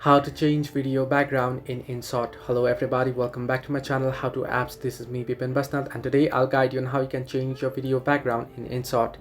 How to change video background in Inshot. Hello everybody, welcome back to my channel How to Apps. This is me Bipin Basnat, and today I'll guide you on how you can change your video background in Inshot.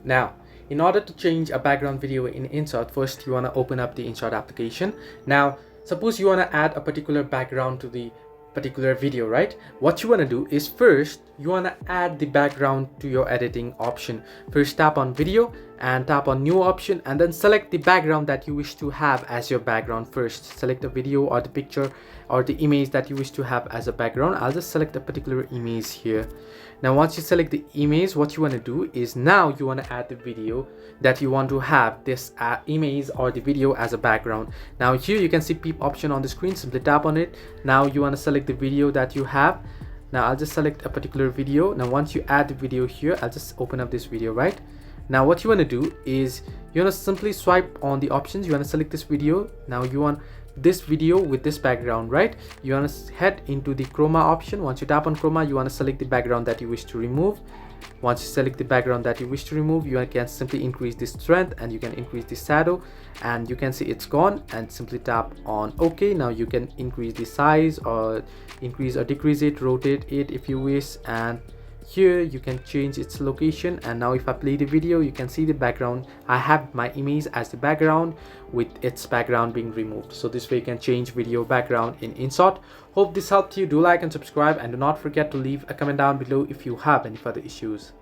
Now, in order to change a background video in Inshot, first you want to open up the Inshot application. Now, suppose you want to add a particular background to the particular video, right? What you want to do is first you want to add the background to your editing option. First tap on video and tap on new option, and then select the background that you wish to have as your background. First select the video or the picture or the image that you wish to have as a background. I'll just select a particular image here. Now once you select the image, what you want to do is now you want to add the video that you want to have this image or the video as a background. Now here you can see peep option on the screen. Simply tap on it. Now you want to select the video that you have. Now I'll just select a particular video. Now once you add the video here, I'll just open up this video, right? Now what you want to do is you want to simply swipe on the options. You want to select this video. Now you want this video with this background, right? You want to head into the chroma option. Once you tap on chroma, you want to select the background that you wish to remove. Once you select the background that you wish to remove, you can simply increase the strength and you can increase the shadow, and you can see it's gone, and simply tap on OK. Now you can increase the size or increase or decrease it, rotate it if you wish, and here you can change its location. And now if I play the video, you can see the background. I have my image as the background with its background being removed. So this way you can change video background in Inshot. Hope this helped you. Do like and subscribe, and do not forget to leave a comment down below if you have any further issues.